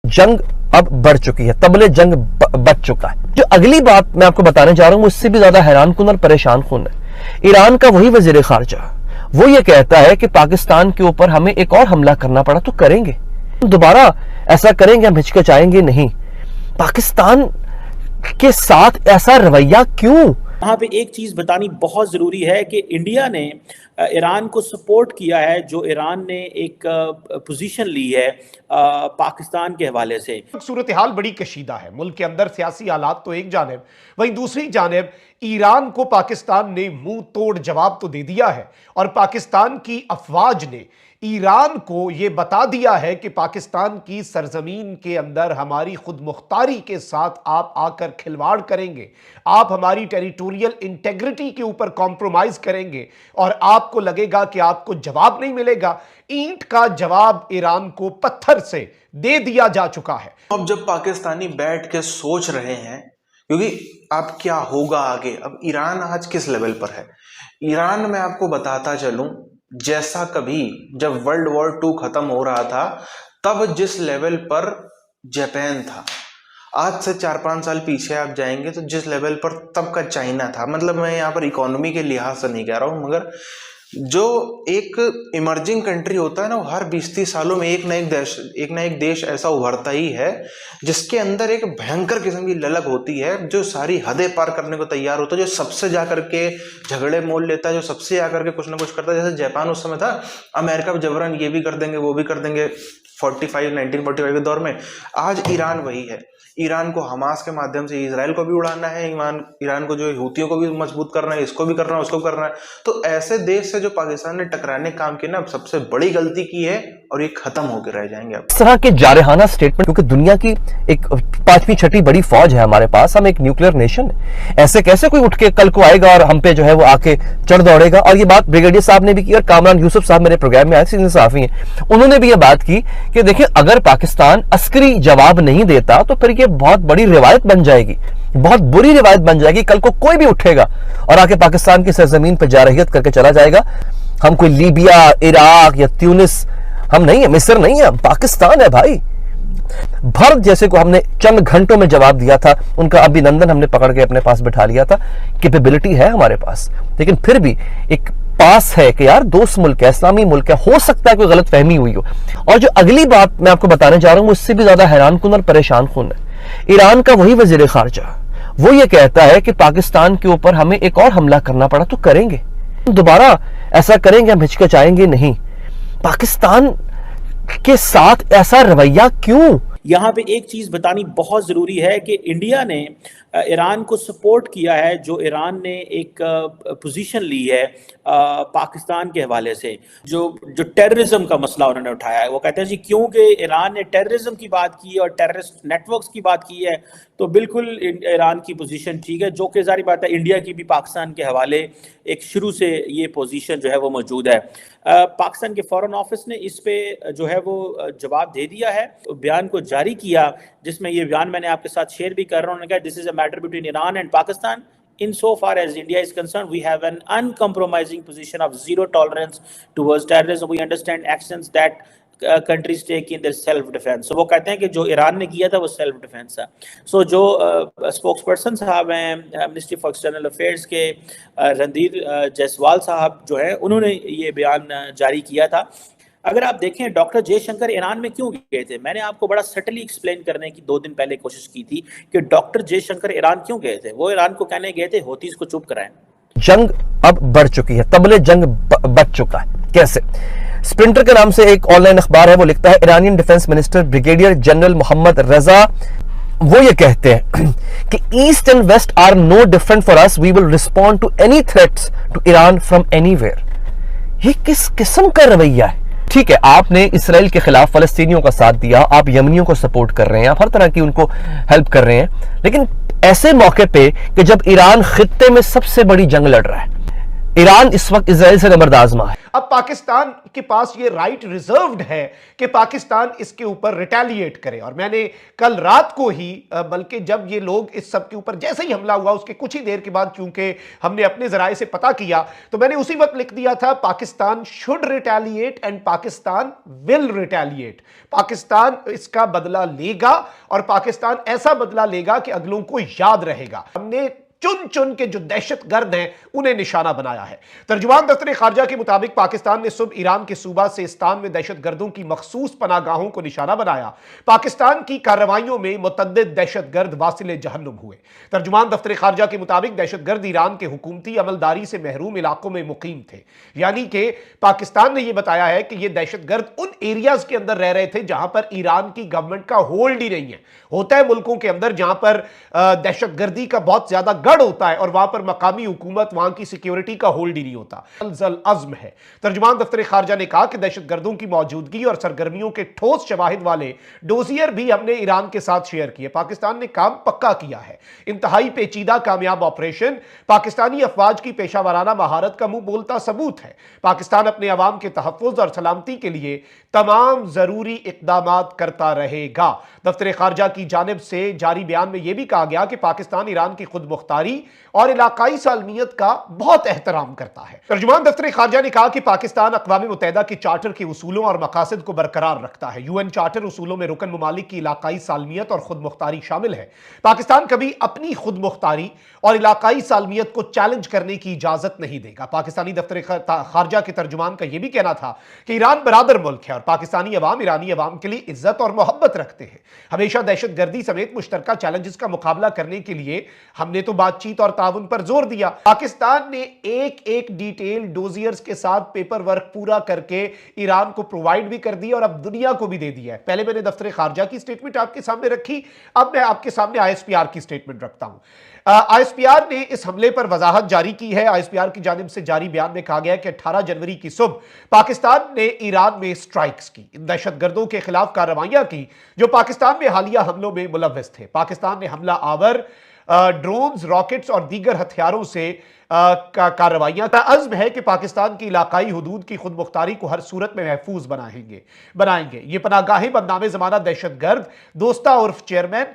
जंग अब बढ़ चुकी है, तबले जंग बच चुका है। जो अगली बात मैं आपको बताने जा रहा हूं वो इससे भी ज्यादा हैरान कुन और परेशान कुन है। ईरान का वही वजीर खारजा वो ये कहता है कि पाकिस्तान के ऊपर हमें एक और हमला करना पड़ा तो करेंगे, दोबारा ऐसा करेंगे, हम हिचकिचाएंगे नहीं। पाकिस्तान के साथ ऐसा रवैया क्यों? यहाँ पे एक चीज बतानी बहुत जरूरी है कि इंडिया ने ईरान को सपोर्ट किया है, जो ईरान ने एक पोजीशन ली है पाकिस्तान के हवाले से। सूरत हाल बड़ी कशीदा है, मुल्क के अंदर सियासी हालात तो एक जानिब, वहीं दूसरी जानिब ईरान को पाकिस्तान ने मुंह तोड़ जवाब तो दे दिया है और पाकिस्तान की अफवाज ने ईरान को यह बता दिया है कि पाकिस्तान की सरजमीन के अंदर हमारी खुद मुख्तारी के साथ आप आकर खिलवाड़ करेंगे, आप हमारी टेरिटोरियल इंटेग्रिटी के ऊपर कॉम्प्रोमाइज करेंगे और आपको लगेगा कि आपको जवाब नहीं मिलेगा। ईंट का जवाब ईरान को पत्थर से दे दिया जा चुका है। अब जब पाकिस्तानी बैठ के सोच रहे हैं क्योंकि अब क्या होगा आगे, अब ईरान आज किस लेवल पर है। ईरान में आपको बताता चलूं, जैसा कभी जब वर्ल्ड वॉर 2 खत्म हो रहा था तब जिस लेवल पर जापान था, आज से 4-5 साल पीछे आप जाएंगे तो जिस लेवल पर तब का चाइना था, मतलब मैं यहाँ पर इकोनॉमी के लिहाज से नहीं कह रहा हूँ, मगर जो एक इमर्जिंग कंट्री होता है ना, वो हर 20-30 सालों में एक ना एक देश ऐसा उभरता ही है जिसके अंदर एक भयंकर किस्म की ललक होती है, जो सारी हदें पार करने को तैयार होता है, जो सबसे जाकर के झगड़े मोल लेता है, जो सबसे जाकर के कुछ ना कुछ करता है। जैसे जापान उस समय था, अमेरिका जबरन ये भी कर देंगे वो भी कर देंगे 1945 के दौर में। आज ईरान वही है। ईरान को हमास के माध्यम से इजराइल को भी उड़ाना है, ईरान को जो हूतियों को भी मजबूत करना है, इसको भी करना है, उसको करना है। तो ऐसे देश से जो पाकिस्तान ने टकराने काम किया ना, सबसे बड़ी गलती की है और ये खत्म होकर रह जाएंगे। इस तरह के जारहाना स्टेटमेंट, क्योंकि दुनिया की एक 5वीं-6वीं बड़ी फौज है हमारे पास, हम एक न्यूक्लियर नेशन है, ऐसे कैसे कोई उठ के कल को आएगा और हम पे जो है वो आके चढ़ दौड़ेगा। और ये बात ब्रिगेडियर साहब ने भी की और कामरान यूसुफ साहब मेरे प्रोग्राम में आए, सीनियर सहाफी हैं, उन्होंने भी ये बात की कि देखिए अगर पाकिस्तान अस्करी जवाब नहीं देता तो फिर ये बहुत बड़ी रिवायत बन जाएगी, बहुत बुरी रिवायत बन जाएगी। कल को कोई भी उठेगा और आके पाकिस्तान की सरजमीन पर जारहियत करके चला जाएगा। हम कोई लीबिया, इराक या ट्यूनिस हम नहीं है, मिस्र नहीं है, पाकिस्तान है भाई। भारत जैसे को हमने चंद घंटों में जवाब दिया था, उनका अभिनंदन हमने पकड़ के अपने पास बिठा लिया था। कैपेबिलिटी है हमारे पास, लेकिन फिर भी एक पास है कि यार दोस्त मुल्क है, इस्लामी मुल्क है, हो सकता है कोई गलत फहमी हुई हो। और जो अगली बात मैं आपको बताने जा रहा हूं वो इससे भी ज्यादा हैरान कुन और परेशान कुन है। ईरान का वही वजीर खारजा वो ये कहता है कि पाकिस्तान के ऊपर हमें एक और हमला करना पड़ा तो करेंगे, दोबारा ऐसा करेंगे, हम हिचकिचाएंगे नहीं। पाकिस्तान के साथ ऐसा रवैया क्यों? यहाँ पे एक चीज बतानी बहुत जरूरी है कि इंडिया ने ईरान को सपोर्ट किया है, जो ईरान ने एक पोजीशन ली है पाकिस्तान के हवाले से, जो टेररिज्म का मसला उन्होंने उठाया है। वो कहते हैं जी क्योंकि ईरान ने टेररिज्म की बात की है और टेररिस्ट नेटवर्क्स की बात की है तो बिल्कुल ईरान की पोजीशन ठीक है, जो कि जारी बात है इंडिया की भी पाकिस्तान के हवाले एक शुरू से ये पोजीशन जो है वो मौजूद है। पाकिस्तान के फॉरेन ऑफिस ने इस पे जो है वो जवाब दे दिया है, बयान को जारी किया, जिसमें ये बयान मैंने आपके साथ शेयर भी कर रहा हूँ। उन्होंने कहा this is a matter between Iran and Pakistan. Insofar as India is concerned, we have an uncompromising position of zero tolerance towards terrorism. We understand actions that countries take in their self defense. So वो कहते हैं कि जो Iran ने किया था वो self defence है। So जो स्पोक्स पर्सन साहब हैं मिनिस्ट्री फॉर एक्सटर्नल अफेयर्स के रणधीर जायसवाल साहब जो है, उन्होंने ये बयान जारी किया था। अगर आप देखें डॉक्टर जयशंकर ईरान में क्यों गए थे, मैंने आपको बड़ा सटली एक्सप्लेन करने की 2 दिन पहले कोशिश की थी कि डॉक्टर जयशंकर ईरान क्यों गए थे। वो ईरान को कहने गए थे होतीज को चुप कराएं। जंग अब बढ़ चुकी है, तबले जंग बच चुका है। कैसे? स्प्रिंटर के नाम से एक ऑनलाइन अखबार है, वो लिखता है Iranian defence minister brigadier general Mohammad Reza वो ये कहते हैं कि east and west are no different for us, we will respond to any threats to Iran from anywhere. ये किस किस्म का रवैया है? ठीक है, आपने इसराइल के खिलाफ फलस्तीनियों का साथ दिया, आप यमनियों को सपोर्ट कर रहे हैं, आप हर तरह की उनको हेल्प कर रहे हैं, लेकिन ऐसे मौके पे कि जब ईरान खित्ते में सबसे बड़ी जंग लड़ रहा है, ईरान इस वक्त इसराइल से नंबरदार आजमा है। अब पाकिस्तान के पास ये राइट रिजर्व्ड है कि पाकिस्तान इसके ऊपर रिटेलिएट करे। और मैंने कल रात को ही, बल्कि जब ये लोग इस सब के ऊपर जैसे ही हमला हुआ उसके कुछ ही देर के बाद, क्योंकि हमने अपने जराए से पता किया, तो मैंने उसी वक्त लिख दिया था Pakistan should retaliate and Pakistan will retaliate. Pakistan इसका बदला लेगा और पाकिस्तान ऐसा बदला लेगा कि अगलों को याद रहेगा। हमने चुन चुन के जो दहशतगर्द हैं उन्हें निशाना बनाया है। तर्जुमान दफ्तर खारजा के मुताबिक पाकिस्तान ने सुबह ईरान के सूबा सिस्तान में दहशतगर्दों की मखसूस पनागाहों को निशाना बनाया। पाकिस्तान की कार्रवाइयों में मुतअद्दिद दहशतगर्द वासिले जहन्नुम हुए। तर्जुमान दफ्तर खारजा के मुताबिक दहशतगर्द ईरान के हुकूमती अमलदारी से महरूम इलाकों में मुकीम थे। यानी कि पाकिस्तान ने यह बताया है कि यह दहशतगर्द उन एरियाज के अंदर रह रहे थे जहां पर ईरान की गवर्नमेंट का होल्ड ही नहीं है। होता है मुल्कों के अंदर जहां पर दहशतगर्दी का बहुत ज्यादा गढ़ होता है और वहां पर मकामी हुकूमत, वहां की सिक्योरिटी का होल्ड ही नहीं होता। अल अज़्म है। तर्जुमान दफ्तर खारजा ने कहा कि दहशतगर्दों की मौजूदगी और सरगर्मियों के ठोस शवाहिद वाले डोजियर भी हमने ईरान के साथ शेयर किए। पाकिस्तान ने काम पक्का किया है। इंतहाई पेचीदा कामयाब ऑपरेशन पाकिस्तानी अफवाज की पेशावराना महारत का मुंह बोलता सबूत है। पाकिस्तान अपने अवाम के तहफ़्फ़ुज़ और सलामती के लिए तमाम जरूरी इक़दामात करता रहेगा। दफ्तर खारजा की जानिब से जारी बयान में यह भी कहा गया कि पाकिस्तान ईरान की खुद मुख्तारी और इलाकाई सालमियत का बहुत एहतराम करता है। तर्जुमान दफ्तर खारजा ने कहा कि पाकिस्तान अक़वाम मुत्तहिदा के चार्टर के उसूलों और मकासद को बरकरार रखता है। यूएन चार्टर उसूलों में रुकन ममालिक की इलाकाई सालमियत और खुद मुख्तारी शामिल है। पाकिस्तान कभी अपनी खुद मुख्तारी और इलाकाई सालमियत को चैलेंज करने की इजाजत नहीं देगा। पाकिस्तानी दफ्तर खारजा के तर्जुमान का यह भी कहना था कि ईरान बरादर मुल्क है और पाकिस्तानी अवाम ईरानी अवाम के लिए इज्जत और मोहब्बत रखते हैं। हमेशा दहशतगर्दी समेत मुश्तरका चैलेंजेस का मुकाबला करने के लिए हमने तो बातचीत और ताउन पर जोर दिया। पाकिस्तान ने एक एक डिटेल डोजियर्स के साथ पेपर वर्क पूरा करके ईरान को प्रोवाइड भी कर दिया और अब दुनिया को भी दे दिया है। पहले मैंने दफ्तर खारजा की स्टेटमेंट आपके सामने रखी, अब मैं आपके सामने आईएसपीआर की स्टेटमेंट रखता हूं। आईएसपीआर ने इस हमले पर वजाहत जारी की है। आईएसपीआर की जानिब से जारी बयान में कहा गया कि 18 जनवरी की सुबह पाकिस्तान ने ईरान में स्ट्राइक्स की, इन दहशतगर्दों के खिलाफ कार्रवाइयां की जो पाकिस्तान में हालिया हमलों में मुलव्वस थे। पाकिस्तान ने हमला आवर ड्रोन्स, रॉकेट्स और दीगर हथियारों से कार्रवाइयां का अज़्म है कि पाकिस्तान की इलाकाई हुदूद की खुद मुख्तारी को हर सूरत में महफूज बनाएंगे। ये पनागाहें बदनामे ज़माना दहशतगर्द दोस्ता उर्फ चेयरमैन,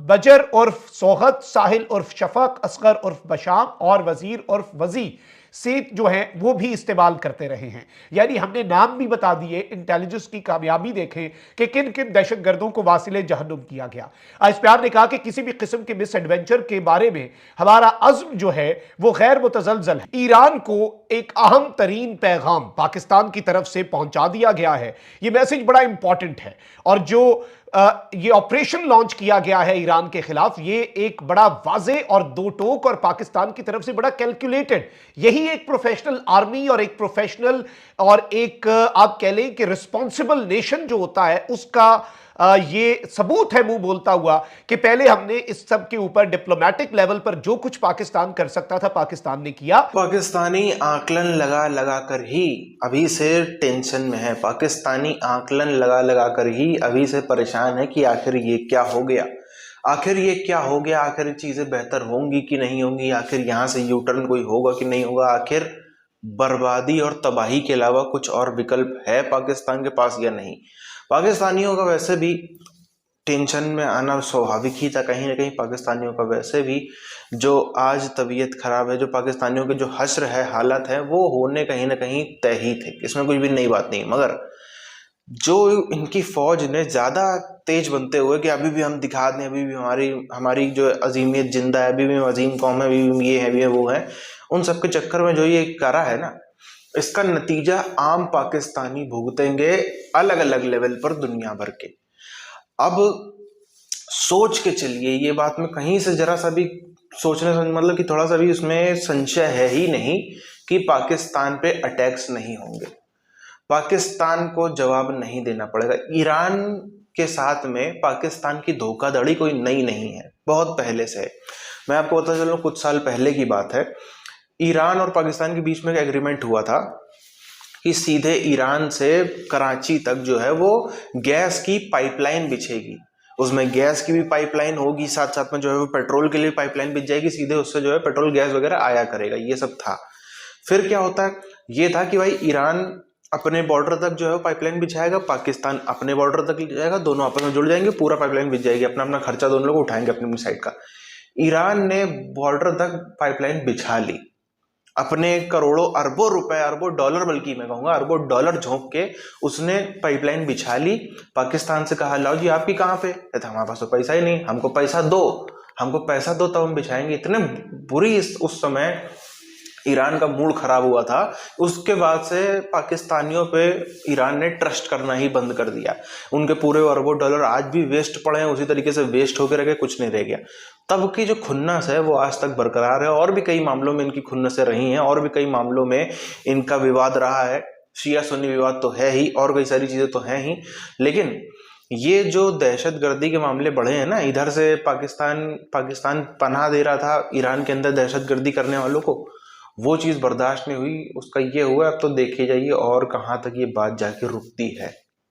बजर उर्फ सोहत, साहिल उर्फ शफक, असगर उर्फ बशाम और वजीर उर्फ वजी से जो है वो भी इस्तेमाल करते रहे हैं। यानी हमने नाम भी बता दिए, इंटेलिजेंस की कामयाबी देखें कि किन किन दहशतगर्दों को वासिले जहन्नुम किया गया। आईएसपीआर ने कहा कि किसी भी किस्म के मिस एडवेंचर के बारे में हमारा अज़्म जो है वो गैर मुतज़लज़ल है। ईरान को एक अहम तरीन पैगाम पाकिस्तान की तरफ से पहुंचा दिया गया है। ये मैसेज बड़ा इंपॉर्टेंट है और जो ये ऑपरेशन लॉन्च किया गया है ईरान के खिलाफ, ये एक बड़ा वाज़े और दो टोक और पाकिस्तान की तरफ से बड़ा कैलकुलेटेड, यही एक प्रोफेशनल आर्मी और एक प्रोफेशनल और एक आप कह लें कि रिस्पॉन्सिबल नेशन जो होता है उसका ये सबूत है मुंह बोलता हुआ कि पहले हमने इस सब के ऊपर डिप्लोमेटिक लेवल पर जो कुछ पाकिस्तान कर सकता था पाकिस्तान ने किया। पाकिस्तानी आकलन लगा लगा कर ही अभी से टेंशन में है। पाकिस्तानी आकलन लगा लगा कर ही अभी से परेशान है कि आखिर ये क्या हो गया, आखिर ये क्या हो गया, आखिर चीजें बेहतर होंगी कि नहीं होंगी, आखिर यहाँ से यू टर्न कोई होगा कि नहीं होगा, आखिर बर्बादी और तबाही के अलावा कुछ और विकल्प है पाकिस्तान के पास या नहीं। पाकिस्तानियों का वैसे भी टेंशन में आना स्वाभाविक ही था। कहीं ना कहीं पाकिस्तानियों का वैसे भी जो आज तबीयत खराब है, जो पाकिस्तानियों के जो हश्र है, हालत है, वो होने कहीं ना कहीं तय ही थे, इसमें कुछ भी नई बात नहीं। मगर जो इनकी फौज ने ज्यादा तेज बनते हुए कि अभी भी हम दिखा दें, अभी भी हमारी जो अजीमियत जिंदा है, अभी भी अजीम कौम है, अभी भी ये है, अभी वो है, उन सब के चक्कर में जो ये करा है ना, इसका नतीजा आम पाकिस्तानी भुगतेंगे अलग अलग लेवल पर दुनिया भर के। अब सोच के चलिए, ये बात में कहीं से जरा सा भी सोचने से मतलब कि थोड़ा सा भी उसमें संशय है ही नहीं कि पाकिस्तान पे अटैक्स नहीं होंगे, पाकिस्तान को जवाब नहीं देना पड़ेगा। ईरान के साथ में पाकिस्तान की धोखाधड़ी कोई नई नहीं है, बहुत पहले से है। मैं आपको बता चलूं, कुछ साल पहले की बात है, ईरान और पाकिस्तान के बीच में एक एग्रीमेंट हुआ था कि सीधे ईरान से कराची तक जो है वो गैस की पाइपलाइन बिछेगी, उसमें गैस की भी पाइपलाइन होगी, साथ साथ में जो है वो पेट्रोल के लिए पाइपलाइन बिछ जाएगी, सीधे उससे जो है पेट्रोल गैस वगैरह आया करेगा, ये सब था। फिर क्या होता है, ये था कि भाई ईरान अपने बॉर्डर तक जो है पाइपलाइन बिछाएगा, पाकिस्तान अपने बॉर्डर तक ले जाएगा, दोनों आपस में जुड़ जाएंगे, पूरा पाइपलाइन बिछ जाएगी, अपना अपना खर्चा दोनों लोग उठाएंगे अपनी अपनी साइड का। ईरान ने बॉर्डर तक पाइपलाइन बिछा ली, अपने करोड़ों अरबों रुपए, अरबों डॉलर, बल्कि मैं कहूंगा अरबों डॉलर झोंक के उसने पाइपलाइन बिछा ली। पाकिस्तान से कहा लाओ जी आपकी कहाँ पे, कहता हमारे पास तो पैसा ही नहीं, हमको पैसा दो, हमको पैसा दो तब हम बिछाएंगे। इतने बुरी उस समय ईरान का मूड खराब हुआ था। उसके बाद से पाकिस्तानियों पे ईरान ने ट्रस्ट करना ही बंद कर दिया। उनके पूरे अरबों डॉलर आज भी वेस्ट पड़े हैं, उसी तरीके से वेस्ट होकर रह, कुछ नहीं रह गया। तब की जो खुन्नस है वो आज तक बरकरार है, और भी कई मामलों में इनकी खुन्नसें रही हैं, और भी कई मामलों में इनका विवाद रहा है। शिया सुन्नी विवाद तो है ही, और कई सारी चीजें तो हैं ही, लेकिन ये जो दहशतगर्दी के मामले बढ़े हैं ना, इधर से पाकिस्तान पनाह दे रहा था ईरान के अंदर दहशतगर्दी करने वालों को, वो चीज बर्दाश्त नहीं हुई। उसका ये हुआ, अब तो देखे जाइए और कहाँ तक ये बात जाके रुकती है।